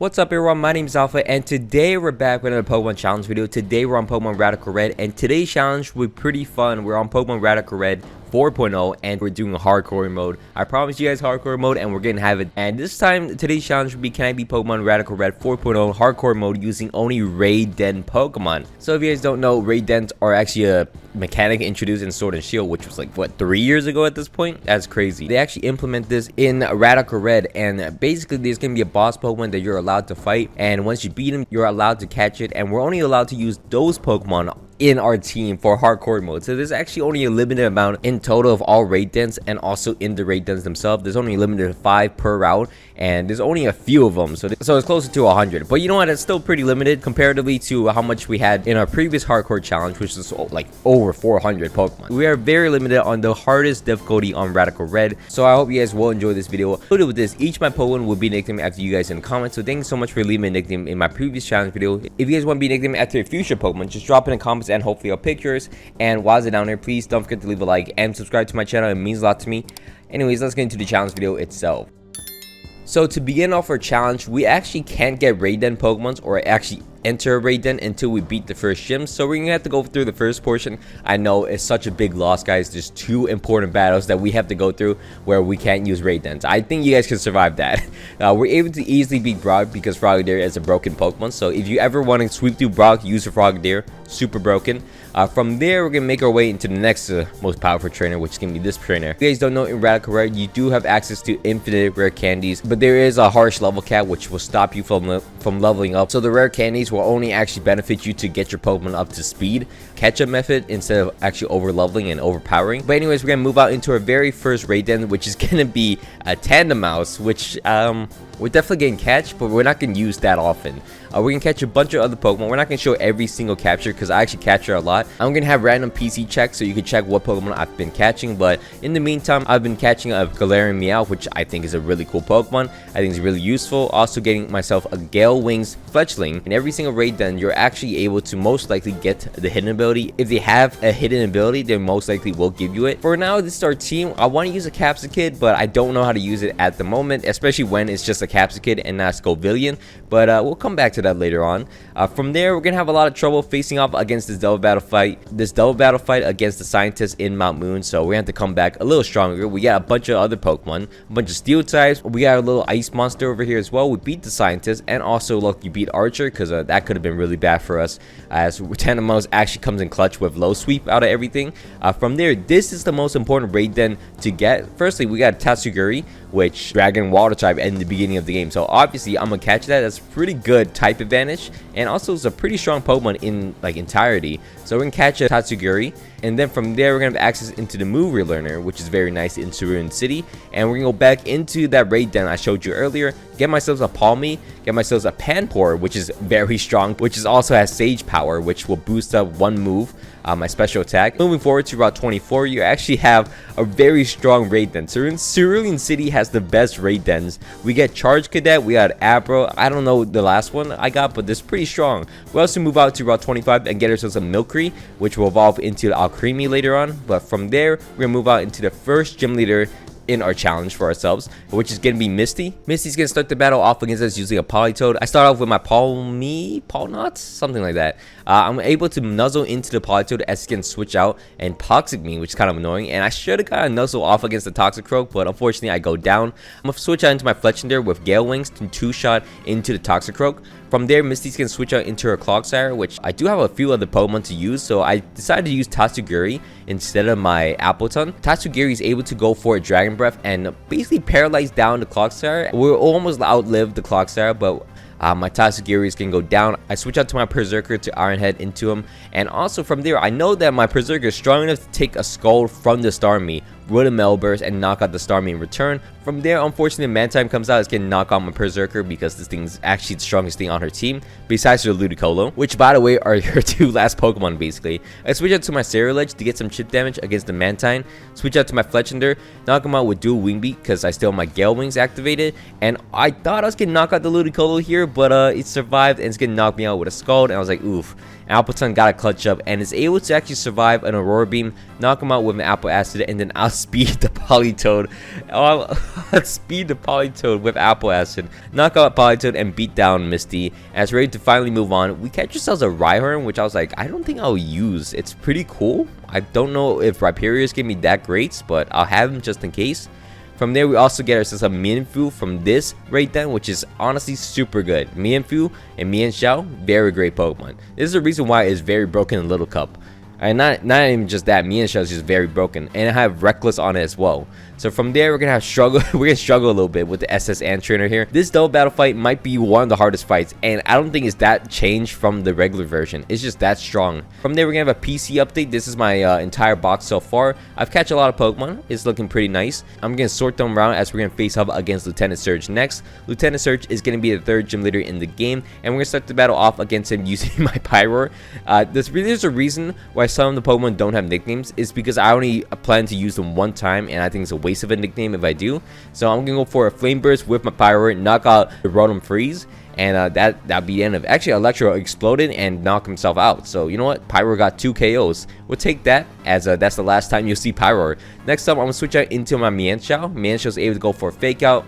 What's up everyone, my name is Alpha and today we're back with another Pokemon challenge video. Today we're on Pokemon Radical Red and today's challenge will be pretty fun. We're on Pokemon Radical Red 4.0 and we're doing a hardcore mode. I promise you guys hardcore mode and we're gonna have it. And this time today's challenge will be can I beat Pokemon Radical Red 4.0 hardcore mode using only Raiden Pokemon. So if you guys don't know, Raidens are actually a mechanic introduced in Sword and Shield, which was like what 3 years ago at this point. That's crazy. They actually implement this in Radical Red, and basically there's gonna be a boss Pokemon that you're allowed to fight, and once you beat him you're allowed to catch it, and we're only allowed to use those Pokemon in our team for hardcore mode. So there's actually only a limited amount in total of all raid dens, and also in the raid dens themselves there's only limited to 5 per route, and there's only a few of them, so it's closer to 100. But you know what, it's still pretty limited comparatively to how much we had in our previous hardcore challenge, which is like over 400 Pokemon. We are very limited on the hardest difficulty on Radical Red, so I hope you guys will enjoy this video. Included with this, each of my Pokemon will be nicknamed after you guys in the comments, so thank you so much for leaving me a nickname in my previous challenge video. If you guys want to be nicknamed after a future Pokemon, just drop in the comments and hopefully I'll pick yours. And while it's down there, please don't forget to leave a like and subscribe to my channel. It means a lot to me. Anyways, let's get into the challenge video itself. So to begin off our challenge, we actually can't get Raiden Pokemons or actually enter a raid den until we beat the first gym, so we're gonna have to go through the first portion. I know it's such a big loss, guys. There's 2 important battles that we have to go through where we can't use raid dens. I think you guys can survive that. We're able to easily beat Brock because Frogadier is a broken Pokemon, so if you ever want to sweep through Brock, use a Frogadier. Super broken. From there, we're gonna make our way into the next most powerful trainer, which is gonna be this trainer. If you guys don't know, in Radical Red you do have access to infinite rare candies, but there is a harsh level cap which will stop you from leveling up. So the rare candies will only actually benefit you to get your Pokemon up to speed, catch-up method, instead of actually over leveling and overpowering. But anyways, we're gonna move out into our very first raid den, which is gonna be a Tandemaus, which we're definitely getting catch, but we're not gonna use that often. We're gonna catch a bunch of other Pokemon. We're not gonna show every single capture because I actually capture a lot. I'm gonna have random PC checks so you can check what Pokemon I've been catching, but in the meantime I've been catching a Galarian Meow, which I think is a really cool Pokemon. I think it's really useful. Also getting myself a Gale Wings Fletchling. In every single raid den you're actually able to most likely get the hidden ability. If they have a hidden ability, they most likely will give you it. For now, this is our team. I want to use a Capsakid, but I don't know how to use it at the moment, especially when it's just a Capsakid and not Scovillian, but we'll come back to that later on. From there, we're gonna have a lot of trouble facing off against this double battle fight against the scientists in Mount Moon, so we have to come back a little stronger. We got a bunch of other Pokemon, a bunch of steel types. We got a little ice monster over here as well. We beat the scientist, and also look, you beat Archer, because that could have been really bad for us, as Tandemaus actually comes in clutch with low sweep out of everything. From there, this is the most important raid den to get. Firstly, we got Tatsugiri, which Dragon Water type in the beginning of the game, so obviously I'm gonna catch that. That's pretty good type advantage, and also it's a pretty strong Pokemon in like entirety, so we're gonna catch a Tatsugiri. And then from there, we're gonna have access into the move relearner, which is very nice in Cerulean City, and we're gonna go back into that raid den I showed you earlier, get myself a Palmy, get myself a Panpour, which is very strong, which also has Sage Power, which will boost up 1 move, my special attack. Moving forward to Route 24, you actually have a very strong raid den. Cerulean City has the best raid dens. We get Charge Cadet, we got Abra. I don't know the last one I got, but this pretty strong. We also move out to Route 25 and get ourselves a Milcery, which will evolve into the Alcremie later on. But from there, we're gonna move out into the first gym leader in our challenge for ourselves, which is gonna be Misty. Misty's gonna start the battle off against us using a Politoed. I start off with my Palknot, something like that. I'm able to nuzzle into the Politoed as it can switch out and Toxic me, which is kind of annoying, and I should have got a nuzzle off against the Toxicroak, but unfortunately I go down. I'm gonna switch out into my Fletchinder with Gale Wings to 2-shot into the Toxicroak. From there, Misty's gonna switch out into her Clodsire, which I do have a few other Pokemon to use, so I decided to use Tatsugiri instead of my Appletun. Tatsugiri is able to go for a Dragon Breath and basically paralyze down the Clodsire. We'll almost outlive the Clodsire, but my Tatsugiri is gonna go down. I switch out to my Berserker to Iron Head into him, and also from there, I know that my Berserker is strong enough to take a Scald from the Starmie with a Melburst and knock out the Starmie in return. From there, unfortunately, Mantine comes out. It's gonna knock out my Berserker because this thing's actually the strongest thing on her team, besides her Ludicolo, which, by the way, are her 2 last Pokemon, basically. I switch out to my Ceruledge to get some chip damage against the Mantine. Switch out to my Fletchinder, knock him out with dual Wing Beat because I still have my Gale Wings activated. And I thought I was gonna knock out the Ludicolo here, but it survived and it's gonna knock me out with a Scald, and I was like, oof. Appletun got a clutch up and is able to actually survive an Aurora Beam, knock him out with an Apple Acid, and then outspeed the Politoed. Speed the Politoed with Apple Acid. Knock out Politoed and beat down Misty. As we're ready to finally move on, we catch ourselves a Rhyhorn, which I was like, I don't think I'll use. It's pretty cool. I don't know if Rhyperior is going to be that great, but I'll have him just in case. From there, we also get ourselves a Mienfoo from this right then, which is honestly super good. Mienfoo and Mienshao, very great Pokemon. This is the reason why it's very broken in Little Cup. And not even just that, Mienshao is just very broken, and I have Reckless on it as well. So from there, we're gonna struggle a little bit with the SS Ant Trainer here. This double battle fight might be one of the hardest fights, and I don't think it's that changed from the regular version. It's just that strong. From there, we're gonna have a PC update. This is my entire box so far. I've catch a lot of Pokemon. It's looking pretty nice. I'm gonna sort them around as we're gonna face up against Lieutenant Surge next. Lieutenant Surge is gonna be the third gym leader in the game, and we're gonna start the battle off against him using my Pyroar. There's a reason why some of the Pokemon don't have nicknames. Is because I only plan to use them one time, and I think it's a waste of a nickname if I do. So I'm gonna go for a Flame Burst with my Pyroar, knock out the Rotom Freeze, and that'd be the end of it. Actually, Electro exploded and knocked himself out. So you know what? Pyroar got 2 KOs. We'll take that as that's the last time you'll see Pyroar. Next up, I'm gonna switch out into my Mienshao. Mienshao's able to go for a Fake Out.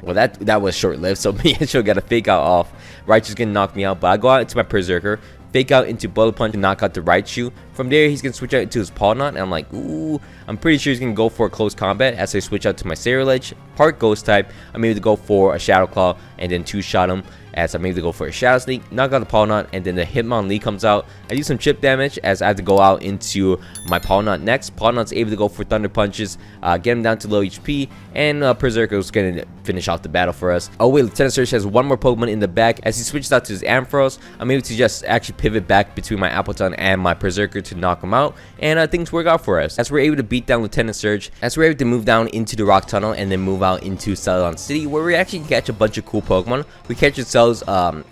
Well, that was short-lived, so Mienshao got a Fake Out off. Raichu's gonna knock me out, but I go out into my Berserker, Fake Out into Bullet Punch and knock out the Raichu. From there, he's gonna switch out into his Palnot, and I'm like, ooh, I'm pretty sure he's gonna go for a close combat as I switch out to my Sarilege. Part Ghost type, I'm able to go for a Shadow Claw and then 2-shot him, as I'm able to go for a Shadow Sneak, knock out the Palnot, and then the Hitmonlee comes out. I do some chip damage as I have to go out into my Palnot next. Palnot's able to go for Thunder Punches, get him down to low HP, and Berserker's gonna finish off the battle for us. Oh wait, Lieutenant Surge has one more Pokemon in the back. As he switches out to his Ampharos, I'm able to just actually pivot back between my Appletun and my Berserker to knock him out, and things work out for us. As we're able to beat down Lieutenant Surge, as we're able to move down into the Rock Tunnel and then move out into Celadon City, where we actually catch a bunch of cool Pokemon. We catch ourselves a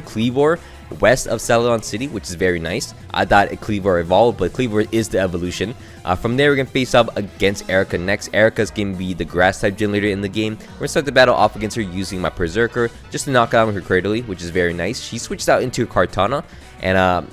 Kleavor west of Celadon City, which is very nice. I thought a Kleavor evolved, but Kleavor is the evolution. From there, we're gonna face up against Erica next. Erica's gonna be the grass type gym leader in the game. We're gonna start the battle off against her using my Berserker just to knock out her Cradily, which is very nice. She switched out into Kartana, and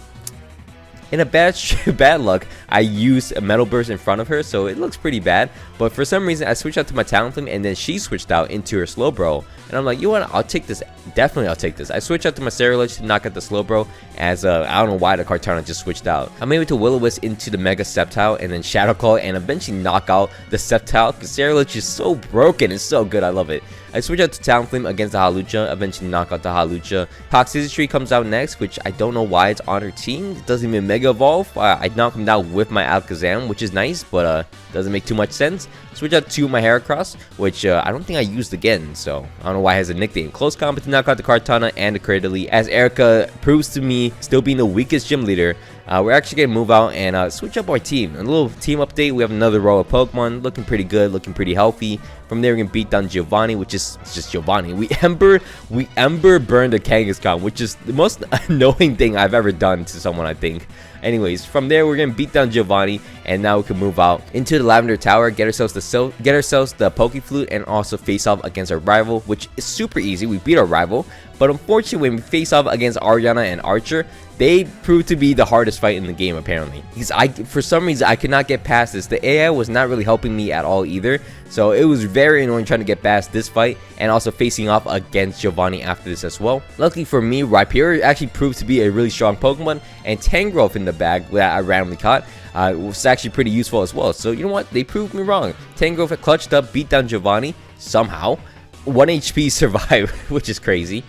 in a bad luck, I used a Metal Burst in front of her, so it looks pretty bad. But for some reason, I switched out to my Talonflame, and then she switched out into her Slowbro. And I'm like, you know what? I'll take this. Definitely, I'll take this. I switched out to my Sarilege to knock out the Slowbro, as I don't know why the Kartana just switched out. I'm able to Will-O-Wisp into the Mega Sceptile, and then Shadow Claw, and eventually knock out the Sceptile, because Sarilege is so broken. It's so good. I love it. I switch out to Talonflame against the Hawlucha, eventually knock out the Hawlucha. Toxicity comes out next, which I don't know why it's on her team. It doesn't even Mega Evolve. I knock him down with my Alakazam, which is nice, but doesn't make too much sense. Switch out to my Heracross, which I don't think I used again, so I don't know why it has a nickname. Close combat to knock out the Kartana and the Cradily, as Erica proves to me still being the weakest gym leader. We're actually going to move out and switch up our team. A little team update. We have another row of Pokemon looking pretty good, looking pretty healthy. From there, we're going to beat down Giovanni, which is just Giovanni. We Ember burned a Kangaskhan, which is the most annoying thing I've ever done to someone, I think. Anyways, from there, we're going to beat down Giovanni, and now we can move out into the Lavender Tower, get ourselves the Pokeflute, and also face off against our rival, which is super easy. We beat our rival, but unfortunately, when we face off against Ariana and Archer, they proved to be the hardest fight in the game, apparently. Because for some reason, I could not get past this. The AI was not really helping me at all either. So it was very annoying trying to get past this fight and also facing off against Giovanni after this as well. Luckily for me, Rhyperior actually proved to be a really strong Pokemon, and Tangrowth in the bag that I randomly caught was actually pretty useful as well. So you know what? They proved me wrong. Tangrowth had clutched up, beat down Giovanni somehow. 1 HP survived, which is crazy.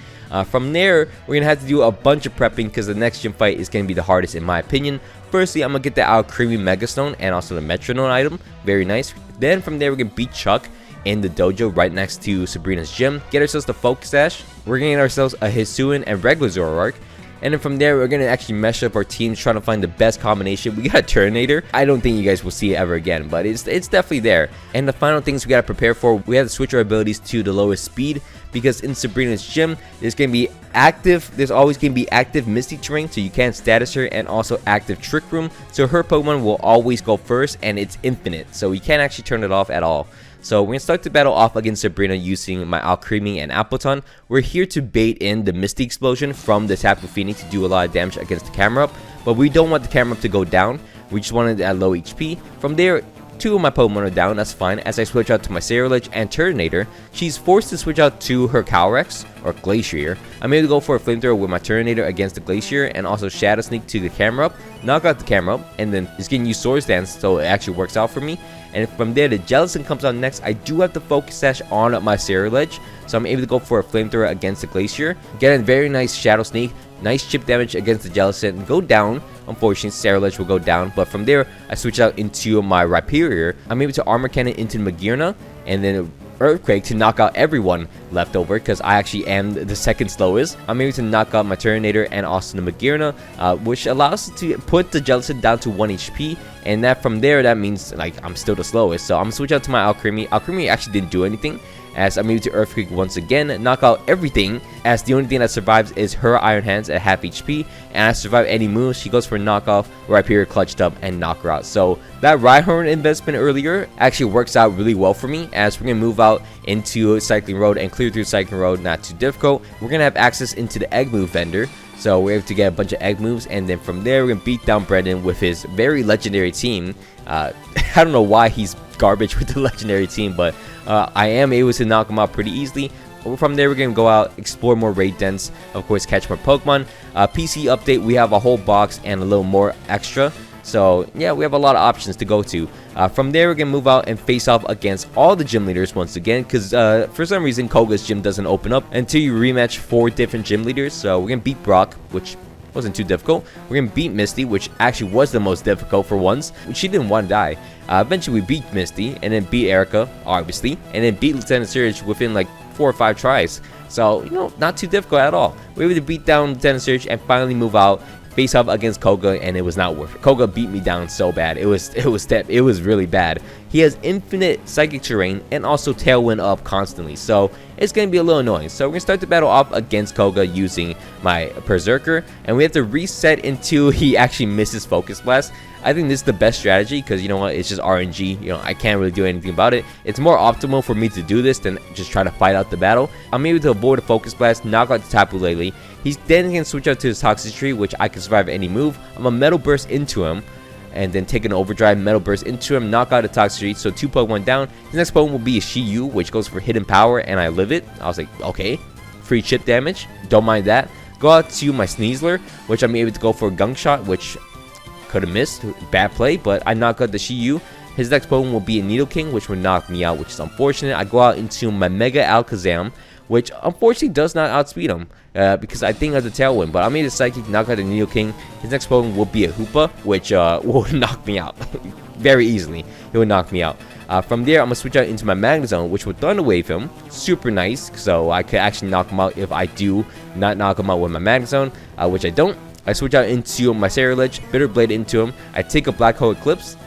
From there, we're going to have to do a bunch of prepping because the next gym fight is going to be the hardest in my opinion. Firstly, I'm going to get the Alcremie Megastone and also the Metronome item. Very nice. Then from there, we're going to beat Chuck in the dojo right next to Sabrina's gym. Get ourselves the Focus Sash. We're going to get ourselves a Hisuian and regular Zoroark. And then from there, we're going to actually mesh up our teams, trying to find the best combination. We got a Turtonator. I don't think you guys will see it ever again, but it's definitely there. And the final things we got to prepare for, we have to switch our abilities to the lowest speed, because in Sabrina's gym, there's going to be active, there's always going to be active Misty Terrain, so you can't status her, and also active Trick Room, so her Pokemon will always go first, and it's infinite, so you can't actually turn it off at all. So we're going to start the battle off against Sabrina using my Alcremie and Appletun. We're here to bait in the Misty Explosion from the Tapu Fini to do a lot of damage against the Camerupt, but we don't want the Camerupt to go down. We just want it at low HP. From there, 2 of my Pokemon are down, that's fine. As I switch out to my Sarilege and Turtonator, she's forced to switch out to her Calyrex, or Glacier. I'm able to go for a Flamethrower with my Turtonator against the Glacier, and also Shadow Sneak to the camera up, knock out the camera up, and then it's getting used Swords Dance, so it actually works out for me. And from there, the Jellicent comes out next. I do have the Focus Sash on my Sarilege, so I'm able to go for a Flamethrower against the Glacier. Get a very nice Shadow Sneak, nice chip damage against the Jellicent, and go down. Unfortunately, Sarilege will go down, but from there, I switch out into my Rhyperior. I'm able to Armor Cannon into Magearna, and then Earthquake to knock out everyone left over, because I actually am the second slowest. I'm able to knock out my Turtonator and also the Magearna, which allows to put the Jellicent down to 1 HP, and that from there, that means like I'm still the slowest. So I'm gonna switch out to my Alcremie. Alcremie actually didn't do anything, as I'm able to Earthquake once again, knock out everything, as the only thing that survives is her Iron Hands at half HP, and I survive any moves. She goes for a knockoff, Rhyperior clutched up and knock her out. So that Rhyhorn investment earlier actually works out really well for me, as we're going to move out into Cycling Road and clear through Cycling Road, not too difficult. We're going to have access into the Egg Move vendor, so we're able to get a bunch of egg moves, and then from there, we're going to beat down Brendan with his very legendary team. I don't know why he's garbage with the legendary team, but I am able to knock him out pretty easily. From there, we're going to go out, explore more raid dens, of course, catch more Pokemon. PC update, we have a whole box and a little more extra. So, yeah, we have a lot of options to go to. From there, we're going to move out and face off against all the gym leaders once again, because for some reason, Koga's gym doesn't open up until you rematch 4 different gym leaders. So, we're going to beat Brock, which wasn't too difficult. We're going to beat Misty, which actually was the most difficult for once. She didn't want to die. Eventually, we beat Misty, and then beat Erica, obviously, and then beat Lieutenant Surge within like 4 or 5 tries. So, you know, not too difficult at all. We were able to beat down Lieutenant Surge and finally move out, face off against Koga, and it was not worth it. Koga beat me down so bad. It was really bad. He has infinite Psychic Terrain and also Tailwind up constantly, so it's going to be a little annoying. So we're going to start the battle off against Koga using my Berserker, and we have to reset until he actually misses Focus Blast. I think this is the best strategy, because you know what, it's just RNG. You know, I can't really do anything about it. It's more optimal for me to do this than just try to fight out the battle. I'm able to avoid a Focus Blast, knock out the Tapu Lele. He's then can switch out to his Toxicity, which I can survive any move. I'm a Metal Burst into him, and then take an Overdrive, Metal Burst into him, knock out a Toxicity. So 2 Pokemon down. His next Pokemon will be a Shiyu, which goes for Hidden Power, and I live it. I was like, okay, free chip damage, don't mind that. Go out to my Sneasler, which I'm able to go for a Gunk Shot, which could have missed, bad play, but I knock out the Shiyu. His next Pokemon will be a Nidoking, which would knock me out, which is unfortunate. I go out into my Mega Alakazam, which unfortunately does not outspeed him, because I think of the Tailwind, but I made a Psychic, knock out the Nidoking. His next Pokemon will be a Hoopa, which will knock me out very easily. It would knock me out. From there, I'm going to switch out into my Magnezone, which will Thunder Wave him. Super nice, so I could actually knock him out if I do not knock him out with my Magnezone, which I don't. I switch out into my Sarilege, Bitter Blade into him. I take a Black Hole Eclipse,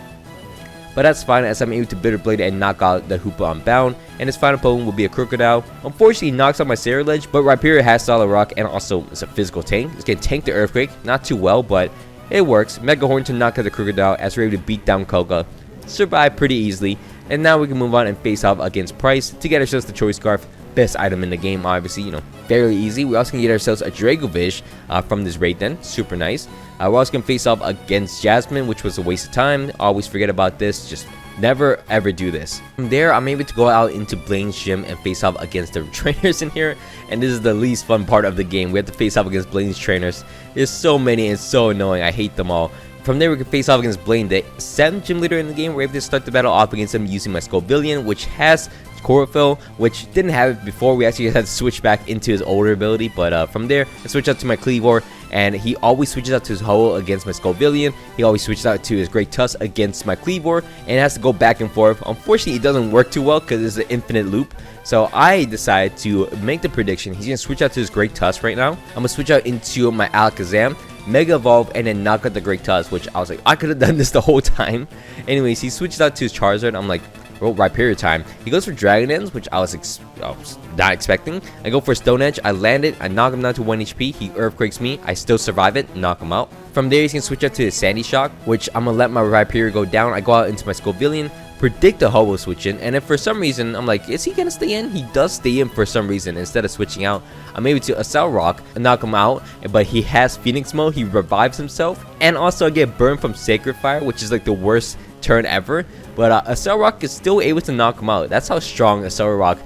but that's fine, as I'm able to Bitter Blade and knock out the Hoopa Unbound. And his final Pokemon will be a Crocodile. Unfortunately, he knocks out my Sarilege, but Rhyperior has Solid Rock and also it's a physical tank. It's going to tank the Earthquake, not too well, but it works. Mega Horn to knock out the Crocodile, as we're able to beat down Koga. Survive pretty easily. And now we can move on and face off against Price to get ourselves the Choice Scarf. Best item in the game, obviously, you know, fairly easy. We also can get ourselves a Dragovish from this raid den, super nice. We're also gonna face off against Jasmine, which was a waste of time. Always forget about this, just never ever do this. From there, I'm able to go out into Blaine's gym and face off against the trainers in here, and this is the least fun part of the game. We have to face off against Blaine's trainers. There's so many and so annoying. I hate them all. From there, we can face off against Blaine, the 7th gym leader in the game. We're able to start the battle off against him using my Scovillian, which has Chlorophyll, which didn't have it before. We actually had to switch back into his older ability, but from there, I switch out to my Kleavor, and he always switches out to his Ho against my Scovillian. He always switches out to his Great Tusk against my Kleavor, and it has to go back and forth. Unfortunately, it doesn't work too well because it's an infinite loop. So I decided to make the prediction. He's going to switch out to his Great Tusk right now. I'm going to switch out into my Alakazam, Mega Evolve, and then knock out the Great Tusk, which I was like, I could have done this the whole time. Anyways, he switches out to his Charizard. I'm like, well, Rhyperior time. He goes for Dragon Dance, which I was not expecting. I go for Stone Edge. I land it. I knock him down to 1 HP. He Earthquakes me. I still survive it. Knock him out. From there, he's going to switch out to his Sandy Shock, which I'm going to let my Rhyperior go down. I go out into my Scovillian, predict a Ho-Oh switch in, and if for some reason I'm like, is he gonna stay in? He does stay in for some reason. Instead of switching out, I'm able to Accel Rock and knock him out, but he has Phoenix mode. He revives himself, and also I get burned from Sacred Fire, which is like the worst turn ever. but Accelerock is still able to knock him out. That's how strong Accelerock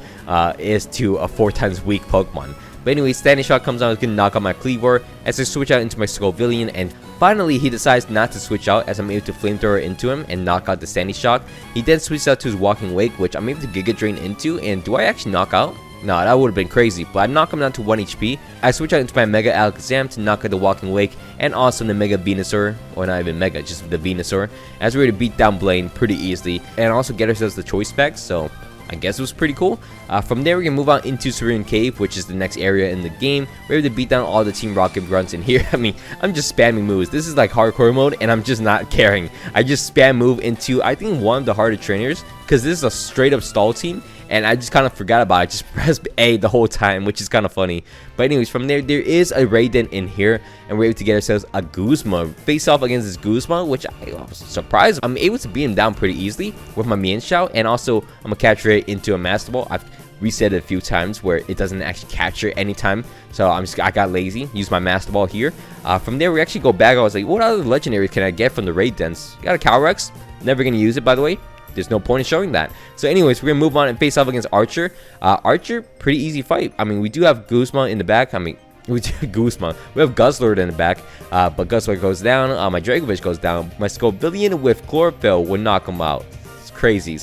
is to a 4 times weak Pokemon. But anyway, Standing Shock comes out, it's gonna knock out my Kleavor as I switch out into my Scovillain, and finally he decides not to switch out as I'm able to Flamethrower into him and knock out the Standing Shock. He then switches out to his Walking Wake, which I'm able to Giga Drain into, and do I actually knock out? No, that would have been crazy, but I knock him down to 1 HP. I switch out into my Mega Alakazam to knock out the Walking Wake and also the Mega Venusaur, or not even Mega, just the Venusaur, as we're able to beat down Blaine pretty easily and also get ourselves the Choice Specs, so I guess it was pretty cool. From there, we can move on into Cerulean Cave, which is the next area in the game. We're able to beat down all the Team Rocket grunts in here. I mean, I'm just spamming moves. This is like hardcore mode, and I'm just not caring. I just spam move into, I think, one of the harder trainers, because this is a straight up stall team, and I just kind of forgot about it. I just pressed A the whole time, which is kind of funny. But anyways, from there is a Raiden in here, and we're able to get ourselves a Guzma. Face off against this Guzma, which I was surprised. I'm able to beat him down pretty easily with my Mienshao, and also I'm gonna capture it into a Master Ball. I've reset it a few times where it doesn't actually capture anytime, so I got lazy, used my Master Ball here. From there, we actually go back. I was like, what other legendaries can I get from the Raidens? Got a Calyrex, never gonna use it, by the way. There's no point in showing that. So anyways, we're gonna move on and face off against Archer. Archer, pretty easy fight. I mean, we do have Guzma in the back. I mean, we do Guzma. We have Guzzlord in the back, but Guzzlord goes down. My Dragovich goes down. My Scovillain with Chlorophyll would knock him out. It's crazy.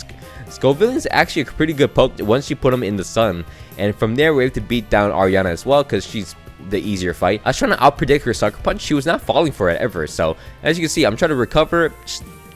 Scovillain is actually a pretty good poke once you put him in the sun. And from there, we're able to beat down Ariana as well, because she's the easier fight. I was trying to outpredict her Sucker Punch. She was not falling for it ever. So as you can see, I'm trying to recover.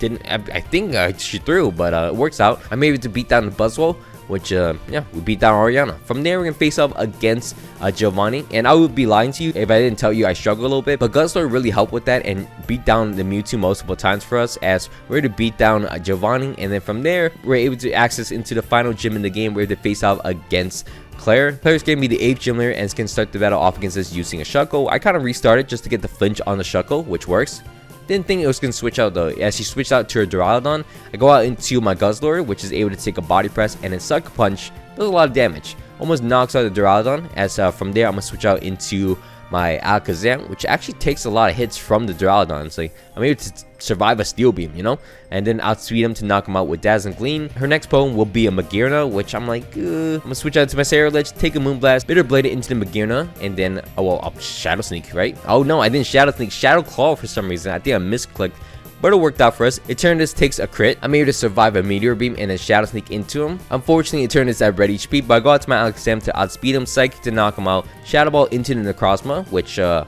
I think she threw, but it works out. I'm able to beat down the Buzzwole, which yeah, we beat down Ariana. From there, we're gonna face off against Giovanni, and I would be lying to you if I didn't tell you I struggle a little bit, but Guzzlord really helped with that and beat down the Mewtwo multiple times for us, as we're to beat down Giovanni. And then from there, we're able to access into the final gym in the game. We're to face off against Claire. Claire's gonna be the 8th gym leader, and it's gonna start the battle off against us using a Shuckle. I kind of restarted just to get the flinch on the Shuckle, which works. Didn't think it was going to switch out though. As she switched out to her Duraludon, I go out into my Guzzlord, which is able to take a Body Press, and then Sucker Punch does a lot of damage. Almost knocks out the Duraludon, as from there I'm going to switch out into my Alakazam, which actually takes a lot of hits from the Duraludon. So I'm able to survive a Steel Beam, you know, and then outspeed him to knock him out with Dazzling Gleam. Her next Pokemon will be a Magearna, which I'm like, I'm gonna switch out to my Sarilege, take a Moonblast, Bitter Blade it into the Magearna, and then I'll Shadow Sneak, right? Oh no, I didn't Shadow Sneak, Shadow Claw for some reason. I think I misclicked. But it worked out for us. Eternatus takes a crit. I'm able to survive a Meteor Beam and then Shadow Sneak into him. Unfortunately, Eternatus at red HP, but I go out to my Alakazam to outspeed him, Psychic to knock him out, Shadow Ball into the Necrozma, which, I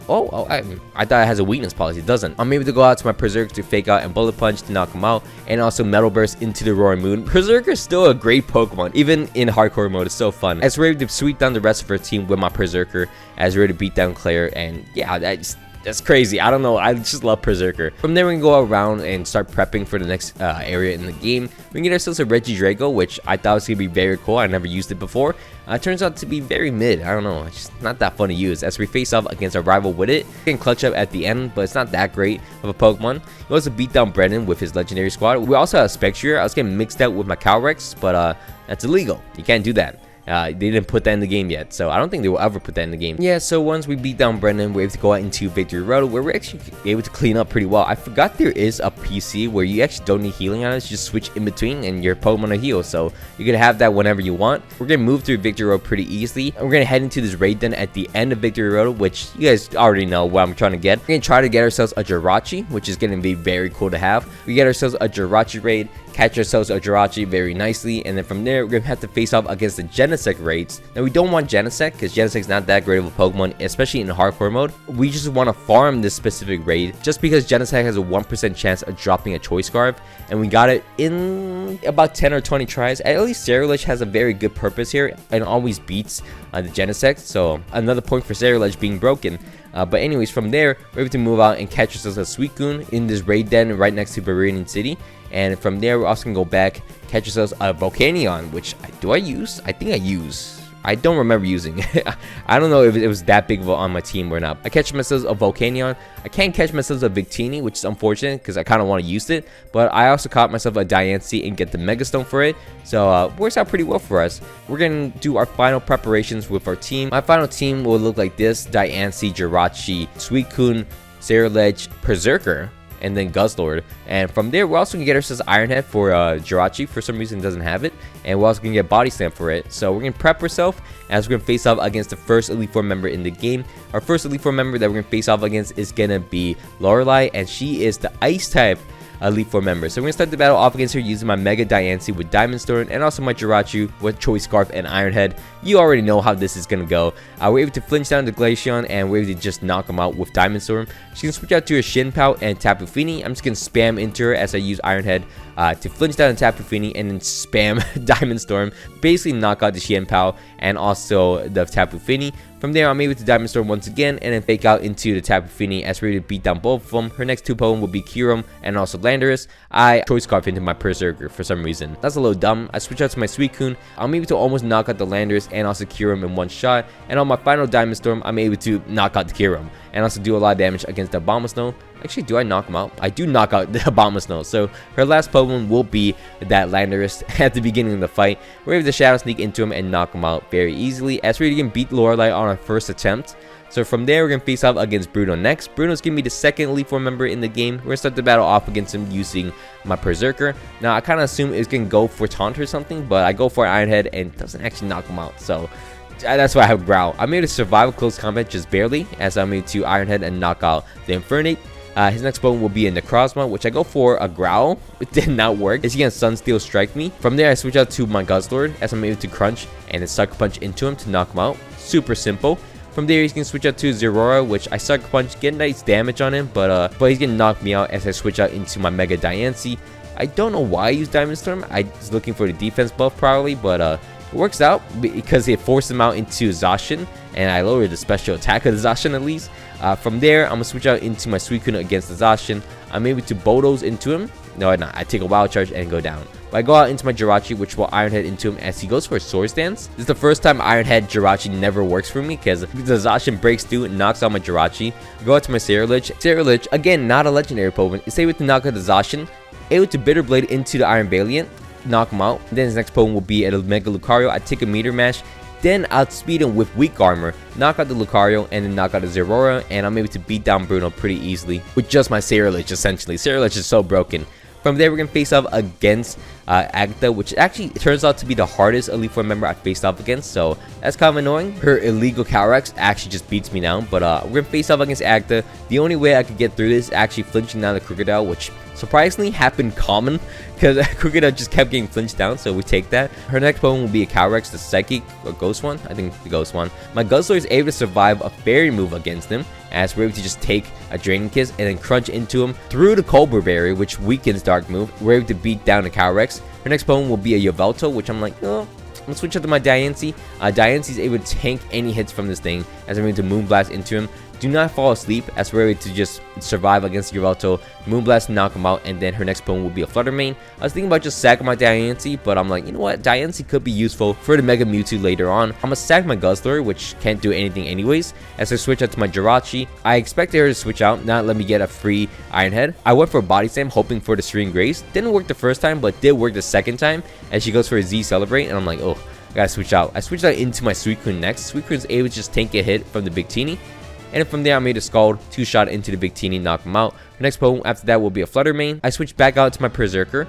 thought it has a weakness policy. It doesn't. I'm able to go out to my Berserker to fake out and Bullet Punch to knock him out, and also Metal Burst into the Roaring Moon. Berserker is still a great Pokemon, even in hardcore mode. It's so fun. As we're able to sweep down the rest of our team with my Berserker, as we're able to beat down Claire, and yeah, that's crazy. I don't know. I just love Berserker. From there, we can go around and start prepping for the next area in the game. We can get ourselves a Regidrago, which I thought was going to be very cool. I never used it before. It turns out to be very mid. I don't know. It's just not that fun to use. As we face off against a rival with it, we can clutch up at the end, but it's not that great of a Pokemon. We also beat down Brennan with his legendary squad. We also have Spectrier. I was getting mixed out with my Calyrex, but that's illegal. You can't do that. They didn't put that in the game yet, so I don't think they will ever put that in the game. Yeah, so once we beat down Brendan, we're able to go out into Victory Road, where we're actually able to clean up pretty well. I forgot there is a PC where you actually don't need healing on it. You just switch in between and your Pokemon will heal, so you can have that whenever you want. We're gonna move through Victory Road pretty easily, and we're gonna head into this raid den at the end of Victory Road, which you guys already know what I'm trying to get. We're gonna try to get ourselves a Jirachi, which is gonna be very cool to have. We get ourselves a Jirachi raid, catch ourselves a Jirachi very nicely, and then from there, we're gonna have to face off against the Genesect raids. Now, we don't want Genesect, because Genesect's not that great of a Pokemon, especially in hardcore mode. We just want to farm this specific raid, just because Genesect has a 1% chance of dropping a Choice Scarf, and we got it in about 10 or 20 tries. At least Sarilege has a very good purpose here, and always beats the Genesect, so another point for Sarilege being broken. But anyways, from there, we're able to move out and catch ourselves a Suicune in this raid den right next to Viridian City. And from there, we're also going to go back, catch ourselves a Volcanion, which do I use? I think I use. I don't remember using. I don't know if it was that big of on my team or not. I catch myself a Volcanion. I can't catch myself a Victini, which is unfortunate because I kind of want to use it. But I also caught myself a Diancie and get the Mega Stone for it. So works out pretty well for us. We're going to do our final preparations with our team. My final team will look like this: Diancie, Jirachi, Suicune, Sarilege, Berserker. and then Guzzlord. And from there, we're also gonna get ourselves Iron Head for Jirachi. For some reason, doesn't have it, and we're also gonna get Body Slam for it. So we're gonna prep ourselves as we're gonna face off against the first Elite Four member in the game. Our first Elite Four member that we're gonna face off against is gonna be Lorelei, and she is the Ice type Elite Four member. So we're gonna start the battle off against her using my Mega Diancie with Diamond Storm, and also my Jirachi with Choice Scarf and Iron Head. You already know how this is gonna go. We're able to flinch down the Glaceon, and we're able to just knock him out with Diamond Storm. She's gonna switch out to her Shin Pout and Tapu Fini. I'm just gonna spam into her as I use Iron Head to flinch down the Tapu Fini, and then spam Diamond Storm, basically knock out the Shin Pout and also the Tapu Fini. From there, I'm able to Diamond Storm once again, and then fake out into the Tapu Fini as we're able to beat down both of them. Her next two Pokemon will be Kyurem and also Landorus. I Choice Scarf into my Berserker for some reason. That's a little dumb. I switch out to my Suicune. I'm able to almost knock out the Landorus and also Kyurem in one shot. And on my final Diamond Storm, I'm able to knock out the Kyurem and also do a lot of damage against the Abomasnow. Actually, do I knock him out? I do knock out the Abomasnow. So her last Pokemon will be that Landorus at the beginning of the fight. We're able to Shadow Sneak into him and knock him out very easily as we're going to beat Lorelei on our first attempt. So from there, we're going to face off against Bruno next. Bruno's going to be the second Elite Four member in the game. We're going to start the battle off against him using my Berserker. Now, I kind of assume it's going to go for Taunt or something, but I go for Iron Head and it doesn't actually knock him out. So that's why I have Growl. I'm able to survive a close combat just barely as I'm able to Iron Head and knock out the Infernape. His next Pokemon will be a Necrozma, which I go for a Growl. It did not work. Is he gonna Sunsteel Strike me? From there, I switch out to my Guzzlord as I'm able to Crunch and then Sucker Punch into him to knock him out. Super simple. From there, he's gonna switch out to Zeraora, which I Sucker Punch, get nice damage on him, but he's gonna knock me out as I switch out into my Mega Diancie. I don't know why I use Diamond Storm. I was looking for the defense buff probably, but it works out because it forced him out into Zacian, and I lowered the special attack of the Zacian at least. From there, I'm going to switch out into my Suicune against the Zacian. I'm able to Bulldoze into him. No, I'm not. I take a Wild Charge and go down. But I go out into my Jirachi, which will Iron Head into him as he goes for a Swords Dance. This is the first time Iron Head Jirachi never works for me because the Zacian breaks through and knocks out my Jirachi. I go out to my Ceruledge. Ceruledge, again, not a legendary Pokemon, is able to knock out the Zacian, able to Bitter Blade into the Iron Valiant, knock him out. Then his next Pokemon will be a Mega Lucario. I take a Meteor Mash, then outspeed him with Weak Armor, knock out the Lucario, and then knock out the Zeraora, and I'm able to beat down Bruno pretty easily with just my Ceruledge, essentially. Ceruledge is so broken. From there, we're going to face off against Agatha, which actually turns out to be the hardest Elite Four member I faced off against, so that's kind of annoying. Her illegal Calyrex actually just beats me down, but we're going to face off against Agatha. The only way I could get through this is actually flinching down the Crocodile, which surprisingly happened common because Crocodile just kept getting flinched down, so we take that. Her next Pokemon will be a Calyrex, the Psychic or Ghost one. I think the Ghost one. My Guzzlord is able to survive a Fairy move against him, as we're able to just take a Draining Kiss and then crunch into him through the Cobra Berry, which weakens Dark move. We're able to beat down the Calyrex. Her next Pokemon will be a Yveltal, which I'm like, oh, I'm gonna switch out to my Diancie. Diancie is able to tank any hits from this thing as I'm able to Moonblast into him. Do not fall asleep as we're able to just survive against Yveltal, Moonblast, knock him out, and then her next Pokemon will be a Flutter Mane. I was thinking about just sacking my Diancie, but I'm like, you know what, Diancie could be useful for the Mega Mewtwo later on. I'm gonna sack my Guzzlord, which can't do anything anyways, as I switch out to my Jirachi. I expected her to switch out, not let me get a free Iron Head. I went for a Body Slam, hoping for the Serene Grace. Didn't work the first time, but did work the second time, as she goes for a Z Celebrate, and I'm like, oh, I gotta switch out. I switched out into my Suicune next. Suicune's able to just tank a hit from the Victini. And from there, I made a Scald, 2-shot into the Victini, knock him out. The next Pokemon after that will be a Flutter Mane. I switched back out to my Berserker,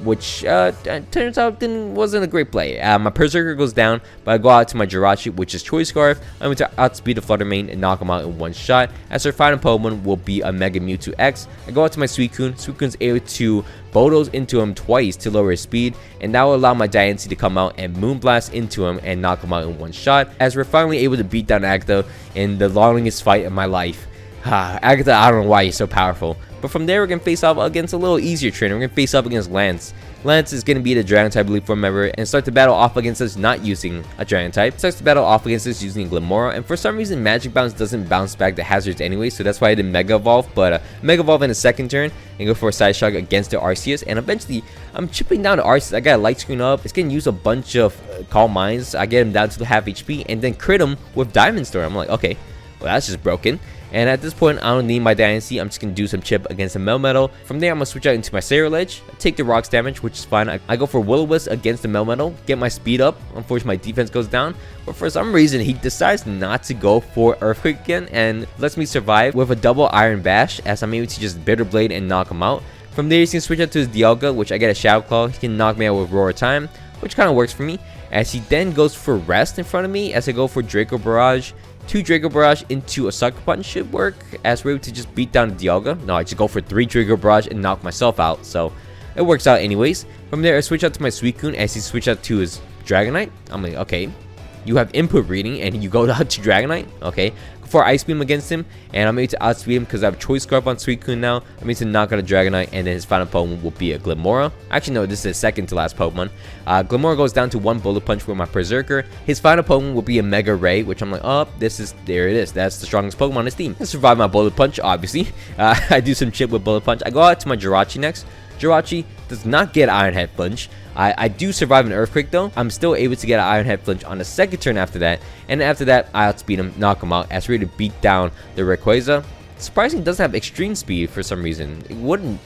which turns out wasn't a great play. My Berserker goes down, but I go out to my Jirachi, which is Choice Scarf. I'm going to outspeed the Flutter Mane and knock him out in one shot. As her final Pokemon will be a Mega Mewtwo X. I go out to my Suicune. Suicune's able to Bulldoze into him twice to lower his speed, and that will allow my Diancie to come out and Moonblast into him and knock him out in one shot, as we're finally able to beat down Agatha in the longest fight of my life. Agatha, I don't know why he's so powerful. But from there, we're going to face off against a little easier trainer. We're going to face off against Lance. Lance is going to be the Dragon type Elite Four member and start the battle off against us not using a Dragon type. Starts the battle off against us using Glimmora, and for some reason Magic Bounce doesn't bounce back the hazards anyway, so that's why I did Mega Evolve, but Mega Evolve in the second turn and go for a Side Shock against the Arceus, and eventually I'm chipping down the Arceus. I got a Light Screen up. It's going to use a bunch of Calm Minds. I get him down to the half HP and then crit him with Diamond Storm. I'm like, okay, well that's just broken. And at this point, I don't need my Dynasty. I'm just going to do some chip against the Melmetal. From there, I'm going to switch out into my Ceruledge, take the rocks damage, which is fine. I go for Will-O-Wisp against the Melmetal, get my speed up. Unfortunately, my defense goes down. But for some reason, he decides not to go for Earthquake again and lets me survive with a double Iron Bash as I'm able to just Bitter Blade and knock him out. From there, he's going to switch out to his Dialga, which I get a Shadow Claw. He can knock me out with Roar Time, which kind of works for me. As he then goes for Rest in front of me, as I go for Draco Barrage. 2 Draco Barrage into a Sucker Punch should work, as we're able to just beat down the Dialga. No, I just go for 3 Draco Barrage and knock myself out, so it works out anyways. From there, I switch out to my Suicune as he switched out to his Dragonite. I'm like, okay, you have input reading and you go out to Dragonite, okay. For Ice Beam against him, and I'm able to outspeed him because I have Choice Scarf on Suicune now. I'm able to knock out a Dragonite, and then his final Pokemon will be a Glimmora. Actually, no, this is his second to last Pokemon. Glimmora goes down to 1 Bullet Punch with my Berserker. His final Pokemon will be a Mega Ray, which I'm like, oh, there it is. That's the strongest Pokemon on his team. I survive my Bullet Punch, obviously. I do some chip with Bullet Punch. I go out to my Jirachi next. Jirachi does not get Iron Head Flinch. I do survive an Earthquake though. I'm still able to get an Iron Head Flinch on the second turn after that. And after that, I outspeed him, knock him out as ready to beat down the Rayquaza. Surprisingly, doesn't have extreme speed for some reason.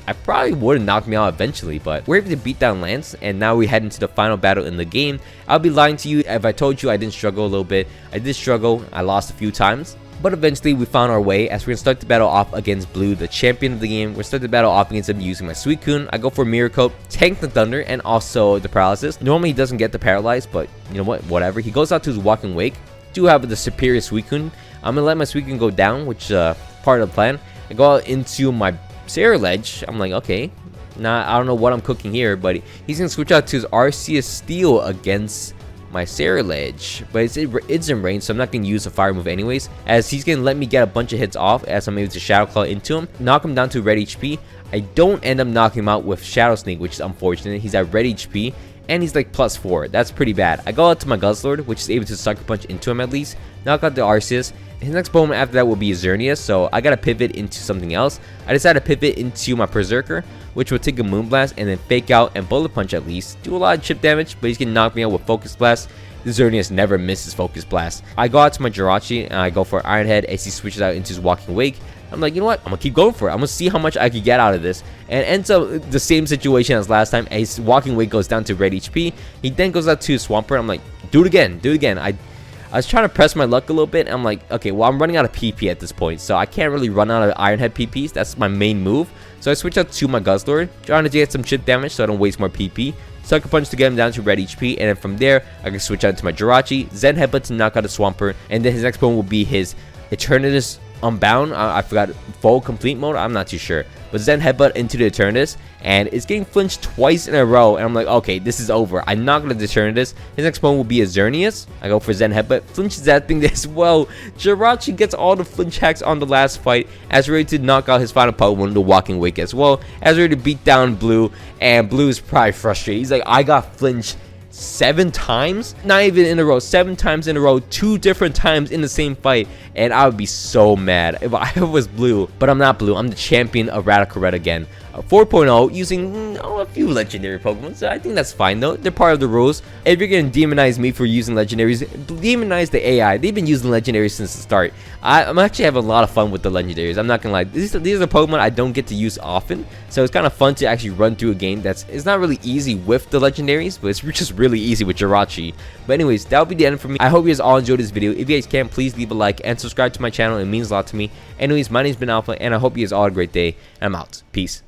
I probably would have knocked me out eventually, but we're able to beat down Lance, and now we head into the final battle in the game. I'll be lying to you if I told you I didn't struggle a little bit. I did struggle. I lost a few times. But eventually we found our way as we're going to start the battle off against Blue, the champion of the game. We're going to start the battle off against him using my Suicune. I go for Mirror Coat, tank the Thunder, and also the Paralysis. Normally he doesn't get the Paralyzed, but you know what, whatever. He goes out to his Walking Wake. Do have the superior Suicune. I'm going to let my Suicune go down, which is part of the plan. I go out into my Ceruledge. I'm like, okay, I don't know what I'm cooking here, but he's going to switch out to his Arceus Steel against my Ceruledge, but it's in range, so I'm not going to use the fire move anyways, as he's going to let me get a bunch of hits off as I'm able to Shadow Claw into him, knock him down to red HP. I don't end up knocking him out with Shadow Sneak, which is unfortunate. He's at red HP and he's like +4. That's pretty bad. I go out to my Guzzlord, which is able to Sucker Punch into him at least, knock out the Arceus. His next Pokemon after that will be Xerneas, so I gotta pivot into something else. I decided to pivot into my Berserker, which will take a Moonblast and then Fake Out and Bullet Punch at least. Do a lot of chip damage, but he's gonna knock me out with Focus Blast. The Xerneas never misses Focus Blast. I go out to my Jirachi and I go for Iron Head as he switches out into his Walking Wake. I'm like, you know what? I'm gonna keep going for it. I'm gonna see how much I can get out of this. And ends up the same situation as last time. His Walking Wake goes down to red HP. He then goes out to his Swampert. I'm like, do it again, do it again. I was trying to press my luck a little bit. And I'm like, okay, well, I'm running out of PP at this point, so I can't really run out of Iron Head PPs. That's my main move. So I switch out to my Guzzlord, trying to get some chip damage so I don't waste more PP. Sucker Punch to get him down to red HP, and then from there, I can switch out to my Jirachi, Zen Headbutt to knock out a Swampert, and then his next Pokemon will be his Eternatus Unbound. I forgot, full complete mode, I'm not too sure. But Zen Headbutt into the Eternatus, and it's getting flinched twice in a row, and I'm like, okay, this is over. I knock out the Eternatus. His next Pokemon will be a Xerneas. I go for Zen Headbutt, flinches that thing as well. Jirachi gets all the flinch hacks on the last fight, as we're ready to knock out his final Pokemon, the Walking Wake as well, as we're ready to beat down Blue, and Blue is probably frustrated. He's like, I got flinched 7 times, not even in a row, 7 times in a row, 2 different times in the same fight, and I would be so mad if I was Blue. But I'm not Blue. I'm the champion of Radical Red again. 4.0 using a few legendary Pokemon, so I think that's fine though. They're part of the rules. If you're gonna demonize me for using legendaries, demonize the AI. They've been using legendaries since the start. I'm actually having a lot of fun with the legendaries. I'm not gonna lie. These are Pokemon I don't get to use often, so it's kind of fun to actually run through a game it's not really easy with the legendaries, but it's just really easy with Jirachi. But anyways, that'll be the end for me. I hope you guys all enjoyed this video. If you guys can, please leave a like and subscribe to my channel. It means a lot to me. Anyways, my name's been Alpha, and I hope you guys all had a great day. And I'm out. Peace.